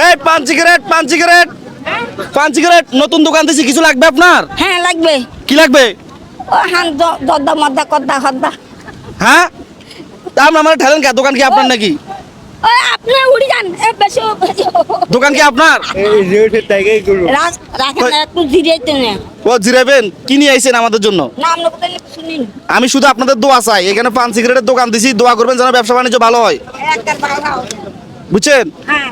এই পান সিগারেট পান সিগারেট নতুন দোকান দিছি, কিছু লাগবে আপনার? হ্যাঁ লাগবে। কি লাগবে? ও হান দদ্দা মদ্দা কদ্দা হদ্দা। হ্যাঁ, তা আমরা ঠেলেন কে? দোকান কি আপনার নাকি? ওই আপনি উড়ি যান বেশি দোকান কি আপনার? রাখেন না, একটু জিরাইতে না। ও জিরাবেন, কি নিয়ে আইছেন আমাদের জন্য? না আপনি কোথায় শুনিন। আমি শুধু আপনাদের দোয়া চাই। এখানে পান সিগারেটের দোকান দিছি, দোয়া করবেন যেন ব্যবসা বাণিজ্য ভালো হয়, একবার ভালো। বুঝছেন? হ্যাঁ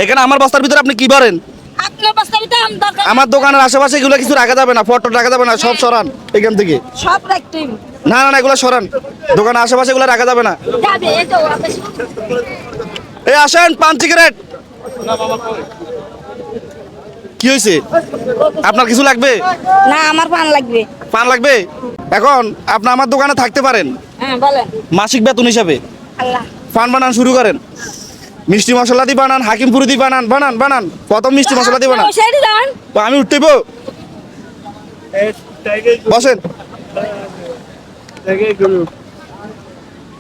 এখানে আমার বস্তার ভিতরে আপনি কি ভরেন? আপনার প্রস্তাবিত আম দরকার। আমার দোকানের আশেপাশে এগুলো কিছু রাখা যাবে না, ফটো রাখা যাবে না, সব সরান এখান থেকে। সব রাখতে না না না, এগুলো সরান, দোকানের আশেপাশে এগুলো রাখা যাবে না। যাবে। এই তো বেশি এই আসেন, পান সিগারেট। কি হয়েছে? আপনার কিছু লাগবে? না আমার পান লাগবে। পান লাগবে? এখন আপনি আমার দোকানে থাকতে পারেন হ্যাঁ বলেন। মাসিক বেতন হিসাবে। আল্লাহ পান বানান শুরু করেন, মিষ্টি মশলা দিয়ে বানান, হাকিমপুরি দিয়ে বানান, বানান প্রথম মিষ্টি মশলা দিয়ে বানান। সেটি যান। তো আমি উঠতেইব, বসেন।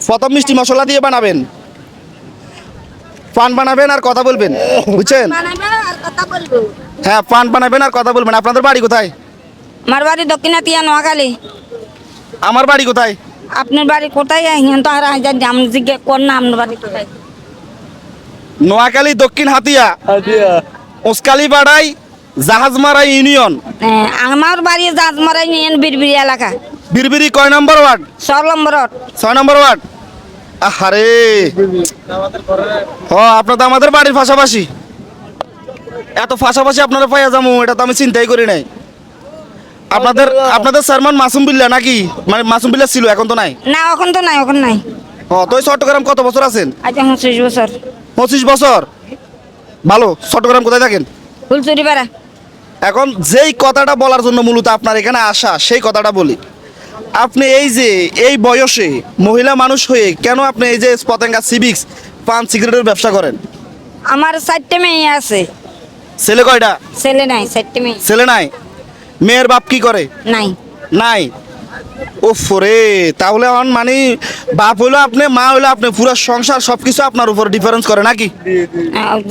প্রথম মিষ্টি মশলা দিয়ে বানাবেন, পান বানাবেন আর কথা বলবেন, বুঝছেন? বানাবেন আর কথা বলবো। হ্যাঁ, পান বানাবেন আর কথা বলবেন। আপনাদের বাড়ি কোথায়? আমার বাড়ি দক্ষিণাতিয়া নোয়াখালী। আমার বাড়ি কোথায়? আপনার বাড়ি কোথায়? হিয়ান তো আর জাম জিজ্ঞে কোন না আপনার বাড়ি কোথায়? নোয়াখালী দক্ষিণ হাতিয়া, ওসকালি বাড়াই, জাহাজমারা ইউনিয়ন। আমার বাড়ি জাজমারাই নিয়েন বিরবিরি এলাকা। বিরবিরি কয় নম্বর ওয়ার্ড? 6 নম্বরত। 6 নম্বর ওয়ার্ড। আরে হ, আপনার তো আমাদের বাড়ির পাশাপাশি। এত পাশাপাশি আপনারা পাইয়া যাবো, এটা তো আমি চিন্তাই করি নাই। আপনাদের চেয়ারম্যান মাসুম বিল্লাহ নাকি? মানে মাসুম বিল্লাহ ছিল, এখন তো নাই। না এখন তো নাই, এখন নাই। তো চট্টগ্রাম কত বছর আছেন? আচ্ছা 25 বছর। 25 বছর। ভালো। চট্টগ্রাম কোথায় থাকেন? ফুলচুরি পাড়া। এখন যেই কথাটা বলার জন্য মূলত আপনার এখানে আসা, সেই কথাটা বলি। আপনি এই যে এই বয়সে মহিলা মানুষ হয়ে কেন আপনি এই যে স্পতেঙ্গা সিভিক্স পান সিগারেটের ব্যবসা করেন? আমার 4টে মেয়ে আছে। ছেলে কয়টা? ছেলে নাই, 4টে মেয়ে। ছেলে নাই? মেয়ের বাপ কি করে? নাই। নাই। ওফ রে, তাহলে এখন মানে বাপ হইলো আপনি, মা হইলো আপনি, পুরো সংসার সবকিছু আপনার উপর ডিফারেন্স করে নাকি?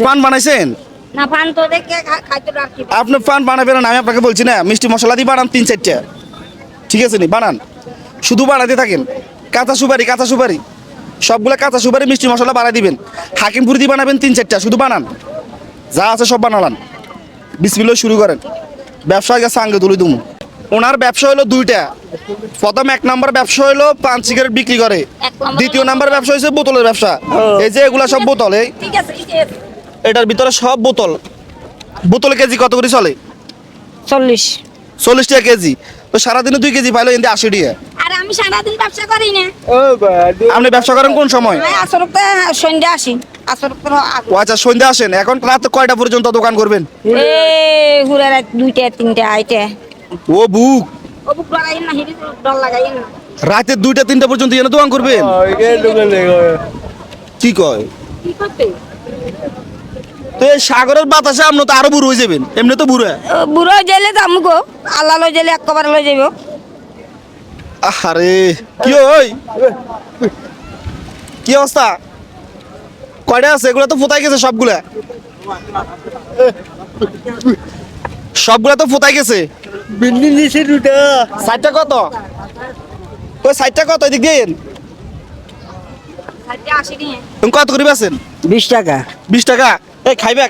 পান বানাইছেন? না পান তো দেখে খাইতে রাখি। আপনি পান বানাবেন না, আমি আপনাকে বলছি না। মিষ্টি মশলা দিয়ে বানান 3-4টা, ঠিক আছে নি? বানান, শুধু বানাতে থাকেন। কাঁচা সুপারি সবগুলা কাঁচা সুপারি মিষ্টি মশলা বানাই দিবেন। হাকিমপুরি দিয়ে বানাবেন 3-4টা, শুধু বানান, যা আছে সব বানালান। বিসমিল্লাহ শুরু করেন। ব্যবসা গেছে আঙ্গে তুলে দুমু। ওনার ব্যবসা হলো 2টা। প্রথম 1 নম্বর ব্যবসা হলো পান সিগারেট বিক্রি করে। দ্বিতীয় নাম্বার ব্যবসা হচ্ছে বোতলের ব্যবসা। এই যে এগুলা সব বোতল, ঠিক আছে ঠিক আছে। এটার ভিতরে সব বোতল। বোতল কেজি কত করে চলে? 40 টাকা কেজি। তো সারাদিনে 2 কেজি পাইলো, এতে 80 টাকা। আর আমি সারাদিন ব্যবসা করি না। আপনি ব্যবসা করেন কোন সময়? আসরতে সন্ধ্যা আসি। আসরতে ও আচ্ছা, সন্ধ্যা আসেন। এখন রাত কয়টা পর্যন্ত দোকান করবেন? ঘুরে রাত 2টা 3টা আইতে। ও বুক, ও বুক লাগাই না, হিরি ডর লাগাই না। রাতে 2টা-3টা পর্যন্ত এনে দোকান করবেন? কি কয়? কি করতে? তো এই সাগরের বাতাসে আপনি তো আরো বুড়ো হয়ে যাবেন, এমনি তো বুড়ো। বুড়ো জেলে যাবো গো, আল্লাহ লই জেলে একবার লই যাইব। আরে কি ওই কি অবস্থা? কয়টা আছে? এগুলো তো ফোতাই গেছে সবগুলা তো ফোতাই গেছে। বিল্ডিং দিছে 2টা। সাইডটা কত? ওই সাইডটা কত? এদিক দিন। সাইডে আসি নিয়ে। তুমি কত করে বেচেন? 20 টাকা। 20 টাকা। এই খাইবে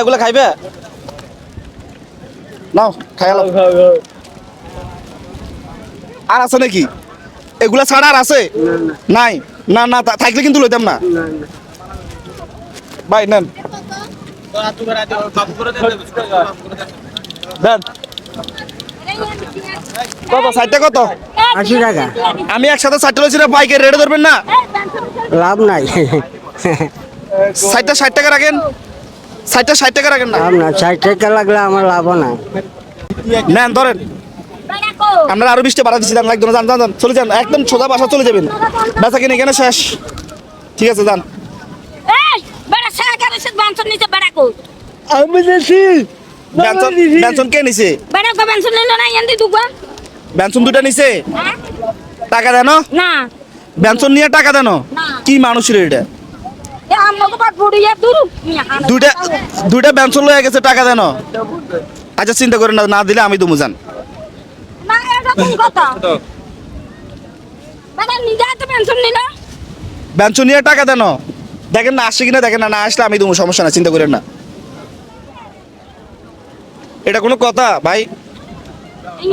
এগুলা খাইবে? নাও খাইয়া লাও। আর আছে নাকি? এগুলা ছাড়া আর আছে? নাই। না না, থাকলে কিন্তু লইতাম না ভাই। নেন দেন। কত? 60 কত? 80 টাকা। আমি একসাথে 60 লইছি না, বাইকের রেটে ধরবেন না। লাভ নাই। 60টা 60 টাকা রাখেন। 60টা 60 টাকা রাখেন না। লাভ না, 60 টাকা লাগলে আমার লাভ নাই। নেন ধরেন। আপনারা আরো 20টা বাড়া দিচ্ছি, একদম যান চলে যান, একদম সোজা বাসা চলে যাবেন। বেচা কিনে এখানে শেষ, ঠিক আছে যান। এই বড় সাগারে সে বানসন নিচে বড় কো। আমি দেছি। বেতন কে নিছে? বড় কো বানসন নিলো না এন্দি দুগা। বেতন 2টা নিছে। হ্যাঁ? টাকা দেন না। বেতন নিয়ে টাকা দেন? না। কি মানুষ রে এটা? এ আমাকে বাট বুড়িয়া দূর দুইটা বেঞ্চন লয়ে গেছে টাকা দেন। আচ্ছা চিন্তা করেন না, না দিলে আমি দুমু যান। না এটা কোন কথা বাবা নিজে তো পেনশন নিল বেঞ্চন নিয়ে টাকা দেন, দেখেন না আসছে কিনা দেখেন, না আসলে আমি দুমু, সমস্যা না, চিন্তা করেন না। এটা কোনো কথা ভাই?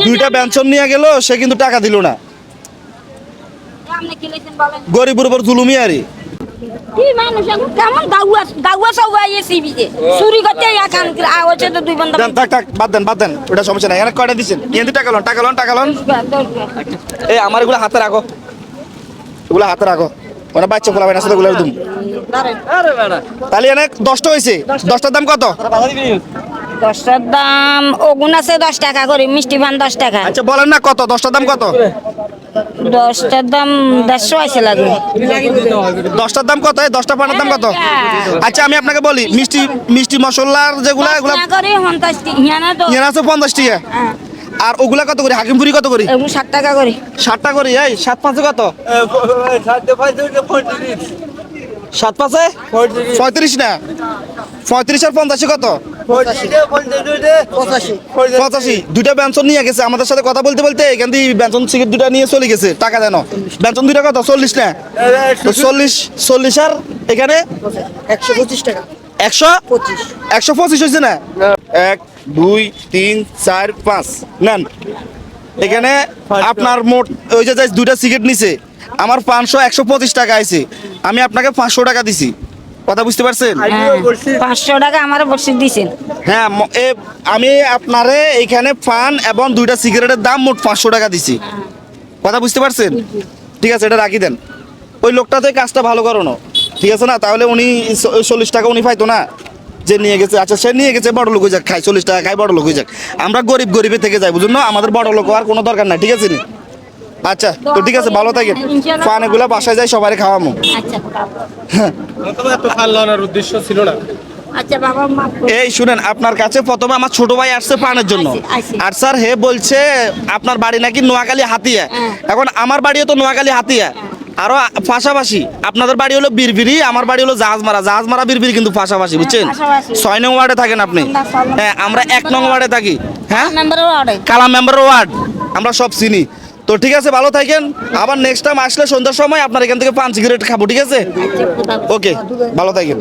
দুইটা বেঞ্চন নিয়ে গেল, সে কিন্তু টাকা দিল না। আপনি কি লেখেন বলেন গরিবের উপর জুলুমি আরে। কি মানুষ এখন কেমন দাউয়া সবাই এসিবিতে চুরি করতে এখন আওয়াজে তো দুই বন্ধা দেন, থাক বাদ দেন, ওটা সমস্যা নাই। এখানে কয়টা দিচ্ছেন? কিন্তু টাকা লন। এই আমার এগুলো হাতে রাখো, এগুলো হাতে রাখো, মানে বাচ্চা খোলাবেন আসলে এগুলো একদম। তাহলে এখানে 10টা হয়েছে, 10টার দাম কত? 10টার দাম ওগুন আছে 10 টাকা করে, মিষ্টি পান 10 টাকা। আচ্ছা বলেন না কত, 10টার দাম কত? 10টার দাম 150 আছে লাগে। 10টার দাম কত? 10টা পানের দাম কত? আচ্ছা আমি আপনাকে বলি, মিষ্টি মশলার যেগুলো, এগুলো টাকা করে 50 হিয়ানা তো এখানে আছে 50 টাকা। হ্যাঁ, আর ওগুলা কত করে? হাকিমপুরি কত করে? এগুলো 60 টাকা করে। 60 টাকা করে। এই 7 5 কত? 7 5 35 না, 35 আর 50 কত? 85। দুইটা বেঞ্চন নিয়ে গেছে আমাদের সাথে কথা বলতে বলতে, এখান থেকে বেঞ্চন সিগারেট দুটা নিয়ে চলে গেছে, টাকা দেন। বেঞ্চন দুইটা কত? 40 না? তো 40 আর এখানে 125 টাকা 125 হয়েছে না? 1 2 3 4 5 নেন। এখানে আপনার মোট ওই যে দুইটা সিগারেট নিছে, আমার 125 টাকা আছে, আমি আপনাকে 500 টাকা দিছি। কথা বুঝতে পারছেন? হ্যাঁ, 500 টাকা আমার বর্ষিক দিছেন। হ্যাঁ, আমি আপনারে এখানে পান এবং দুইটা সিগারেটের দাম মোট 500 টাকা দিছি। কথা বুঝতে পারছেন? ঠিক আছে, এটা রাখি দেন। ওই লোকটা তো এই কাজটা ভালো করো না, ঠিক আছে না? তাহলে উনি 40 টাকা উনি পাইতো না যে নিয়ে গেছে। আচ্ছা সে নিয়ে গেছে, বড় লোক হয়ে যাক, খাই 40 টাকা খাই, বড় লোক হয়ে যাক। আমরা গরিবে থেকে যাই, বুঝুন না? আমাদের বড় লোক হওয়ার কোনো দরকার নাই, ঠিক আছে নি? আচ্ছা তো ঠিক আছে, ভালো থাকেন। পান এগুলা বাসায় যাই সবাই খাওয়ামো। আচ্ছা এত ফাল্লানোর উদ্দেশ্য ছিল না। আচ্ছা বাবা মাফ করুন। এই শুনেন, আপনার কাছে প্রথমে আমার ছোট ভাই আসছে পানের জন্য, আইছে। আর স্যার হে বলছে আপনার বাড়ি নাকি নোয়াখালী হাতিয়া। হ্যাঁ। এখন আমার বাড়িও তো নোয়াখালী হাতিয়া, আরো পাশাপাশি। আপনাদের বাড়ি হলো বীরবিরি, আমার বাড়ি হলো জাহাজমারা বীরবিরি, কিন্তু পাশাপাশি, বুঝছেন? পাশাপাশি। 6 নং ওয়ার্ডে থাকেন আপনি। হ্যাঁ, আমরা 1 নং ওয়ার্ডে থাকি। হ্যাঁ, মেম্বারের অর্ডার কালাম মেম্বার ওয়ার্ড, আমরা সব চিনি। তো ঠিক আছে, ভালো থাকেন। আবার নেক্সট টাইম আসলে সন্ধ্যার সময় আপনার এখান থেকে পান সিগারেট খাবো, ঠিক আছে? ওকে, ভালো থাকেন।